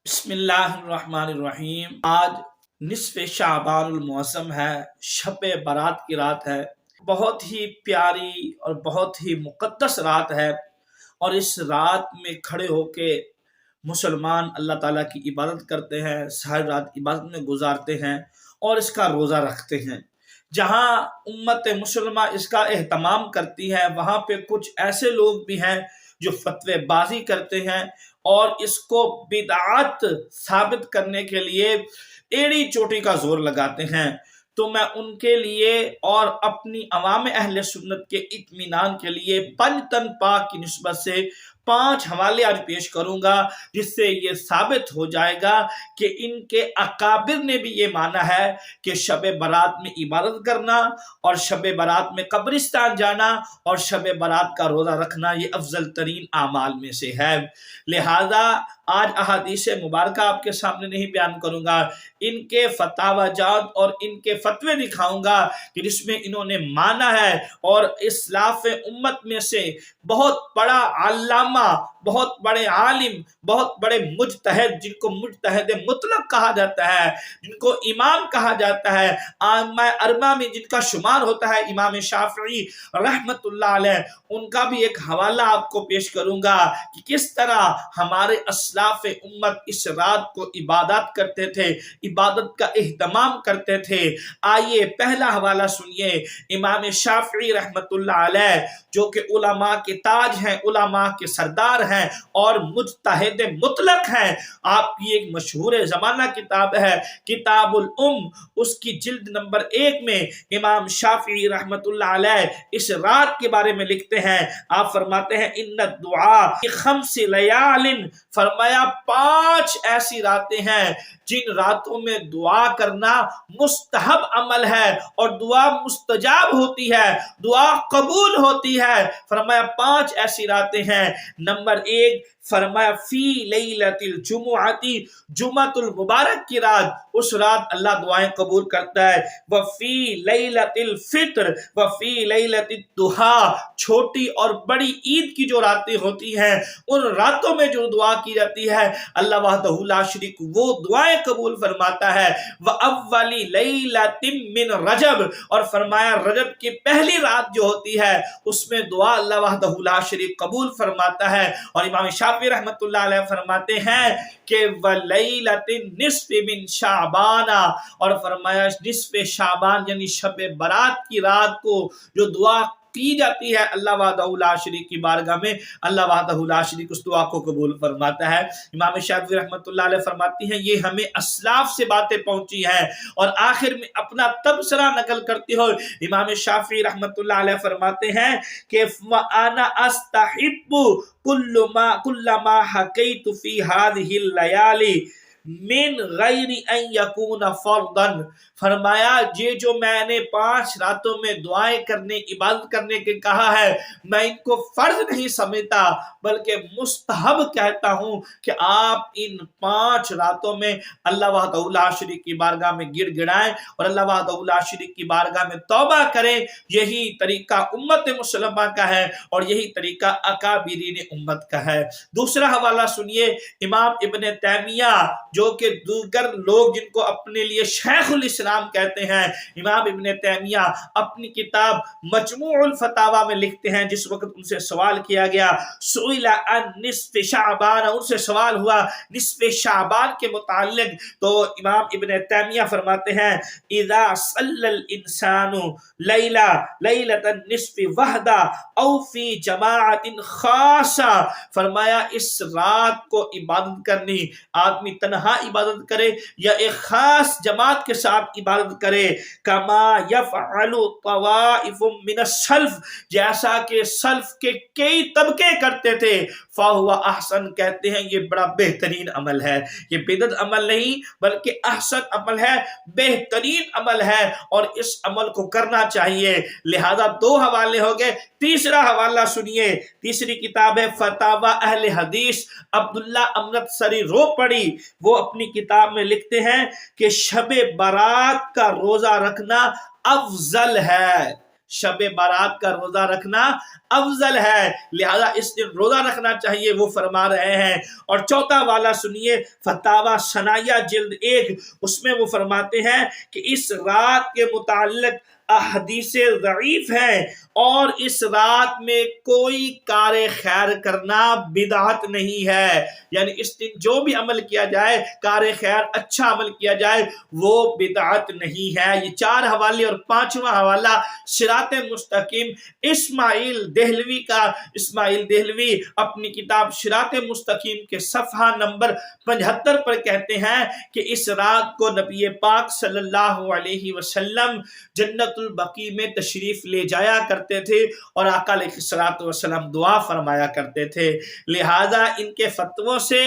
बिस्मिल्लाहिर्रहमानिर्रहीम। आज निस्फ शाबान मौसम है, शब बारात की रात है। बहुत ही प्यारी और बहुत ही मुक़द्दस रात है। और इस रात में खड़े होके मुसलमान अल्लाह ताला की इबादत करते हैं, सारी रात इबादत में गुजारते हैं और इसका रोज़ा रखते हैं। जहाँ उम्मत मुसलमा इसका एहतमाम करती है, वहाँ पे कुछ ऐसे लोग भी हैं जो फतवेबाजी करते हैं और इसको बिदअत साबित करने के लिए एड़ी चोटी का जोर लगाते हैं। तो मैं उनके लिए और अपनी अवाम अहले सुन्नत के इत्मीनान के लिए पंजतन पाक की निस्बत से 5 हवाले आज पेश करूंगा, जिससे ये साबित हो जाएगा कि इनके अकाबिर ने भी ये माना है कि शब बारात में इबादत करना और शब बारात में कब्रिस्तान जाना और शब बारात का रोज़ा रखना ये अफजल तरीन आमाल में से है। लिहाजा आज अहादीस मुबारक आपके सामने नहीं बयान करूंगा, इनके फतावा जात और इनके फतवे दिखाऊंगा कि जिसमें इन्होंने माना है। और इस्लाफ उम्मत में से बहुत बड़ा अल्लामा, बहुत बड़े आलिम, बहुत बड़े मुजतहिद, जिनको मुजतहिद मुतलक कहा जाता है, जिनको इमाम कहा जाता है, आइम्मा अरबा में जिनका शुमार होता है इमाम शाफई रहमतुल्लाह अलैह, उनका भी एक हवाला आपको पेश करूंगा कि किस तरह हमारे अस्लाफ उम्मत इस रात को इबादत करते थे, इबादत का एहतमाम करते थे। आइए पहला हवाला सुनिए। इमाम शाफई रहमतुल्लाह अलैह जो कि उलमा के ताज हैं, उलमा के सरदार हैं और मुजतहिद मुतलक हैं। आपकी एक मशहूर ज़माना किताब है किताबुल उम, उसकी जिल्द नंबर 1 में इमाम शाफी रहमतुल्लाह अलैह इस रात के बारे में लिखते हैं। आप फरमाते हैं इन्ना दुआ खम्स लयालिन, फरमाया 5 ऐसी रातें हैं जिन रातों में दुआ करना मुस्तहब अमल है और दुआ मुस्तजाब होती है, दुआ कबूल होती है। फरमाया 5 ऐसी रातें हैं। नंबर 1 फरमाया फी लैलतिल जुमुअती, जुमअतुल मुबारक की रात, उस रात अल्लाह दुआएं कबूल करता है। व फी लैलतिल फित्र व फी लैलतिद दुहा, छोटी और बड़ी ईद की जो रातें होती हैं उन रातों में जो दुआ की जाती है अल्लाह वहदहु ला शरीक वो दुआएं कबूल फरमाता है। व अव्वली लैलतिन मिन रजब, और फरमाया रजब की पहली रात जो होती है उसमें दुआ अल्लाह वहदहु ला शरीक कबूल फरमाता है। और इमाम शाफी रहमतुल्लाह अलैह फरमाते हैं कि वलैलतिन निस्फ मिन शाबाना, और फरमाया निस्फ शाबान यानी शब बारात की रात को जो दुआ की जाती है अल्लाह वहदहु ला शरीक की बारगाह में, अल्लाह वहदहु ला शरीक उस दुआ को कबूल फरमाता है। इमाम शाफी रहमतुल्लाह अलैह फरमाती हैं ये हमें अस्लाफ से बातें पहुंची हैं। और आखिर में अपना तबसरा नकल करते हो इमाम शाफी रहमतुल्लाह अलैह फरमाते हैं कि आना अस्तहिब्बु कुल्लमा हकैतु फी हादिहिल लयाली मिन गैरि अन यकून फर्दन, फरमाया ये जो मैंने 5 रातों में दुआएं करने, इबादत करने के कहा है, मैं इनको फर्ज नहीं समझता बल्कि मुस्तहब कहता हूं कि आप इन 5 रातों में अल्लाह वहदहु ला शरीक की बारगाह में गिड़गिड़ाएं और अल्लाह वहदहु ला शरीक की बारगाह में तौबा करें। यही तरीका उम्मत मुसलमा का है और यही तरीका अकाबिरीन उम्मत का है। दूसरा हवाला सुनिए। इमाम इब्न तैमिया जो कि दूसर लोग जिनको अपने लिए शेखुल इस्लाम कहते हैं, इमाम इब्न तैमिया अपनी किताब मजमूउल फतावा में लिखते हैं, जिस वक्त उनसे सवाल किया गया सुइला अन निस्फ शाबान, उनसे सवाल हुआ निस्फ शाबान के मुताल्लिक, तो इमाम इब्न तैमिया फरमाते हैं इज़ा सल्लल इंसानु लैला लैलतन निस्फ वहदा औ फी जमाअतिन खासा, फरमाया इस रात को इबादत करनी, आदमी तन्हा इबादत करे या एक खास जमात के साथ इबादत करे, कमा यफ़अलु तवाइफुम मिन सल्फ, जैसा कि सल्फ के कई तबके करते थे, फाहुवा अहसन, कहते हैं ये बड़ा बेहतरीन अमल है। ये बिदअत अमल नहीं बल्कि अहसन अमल है, बेहतरीन अमल है और इस अमल को करना चाहिए। लिहाजा 2 हवाले हो गए। तीसरा हवाला सुनिए। तीसरी किताब है फतावा अहले हदीस, अब्दुल्ला अमृतसरी रो पड़ी, वो अपनी किताब में लिखते हैं कि शब बारात का रोजा रखना अफजल है। شب بارات کا روزہ رکھنا افضل ہے، لہذا اس دن روزہ رکھنا چاہیے، وہ فرما رہے ہیں۔ اور چوتھا والا سنیے، فتاوی ثنائیہ جلد 1، اس میں وہ فرماتے ہیں کہ اس رات کے متعلق احادیث ضعیف ہیں، اور اس رات میں کوئی کار خیر کرنا بدعت نہیں ہے، یعنی اس دن جو بھی عمل کیا جائے، کار خیر اچھا عمل کیا جائے، وہ بدعت نہیں ہے۔ یہ 4 حوالے، اور 5واں حوالہ صراط مستقیم اسماعیل دہلوی اپنی کتاب صراط مستقیم کے صفحہ نمبر 75 پر کہتے ہیں کہ اس رات کو نبی پاک صلی اللہ علیہ وسلم جنت البقیع میں تشریف لے جایا کرتے تھے، اور آقا علیہ الصلوۃ والسلام دعا فرمایا کرتے تھے۔ لہذا ان کے فتووں سے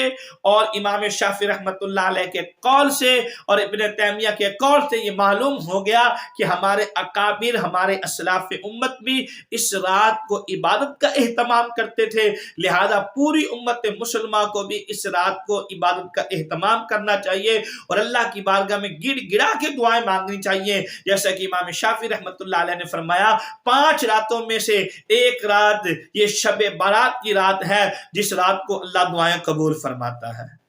اور امام شافعی رحمۃ اللہ علیہ کے قول سے اور ابن تیمیہ کے قول سے یہ معلوم ہو گیا کہ ہمارے اکابر، ہمارے اسلاف امت بھی اس رات کو عبادت کا اہتمام کرتے تھے، لہذا پوری امت مسلمہ کو بھی اس رات کو عبادت کا اہتمام کرنا چاہیے، اور اللہ کی بارگاہ میں گڑ گڑا کے دعائیں مانگنی چاہیے، جیسا کہ امام شافعی رحمۃ اللہ علیہ نے فرمایا 5 راتوں میں سے ایک رات یہ شب بارات کی رات ہے، جس رات کو اللہ دعائیں قبول فرماتا ہے۔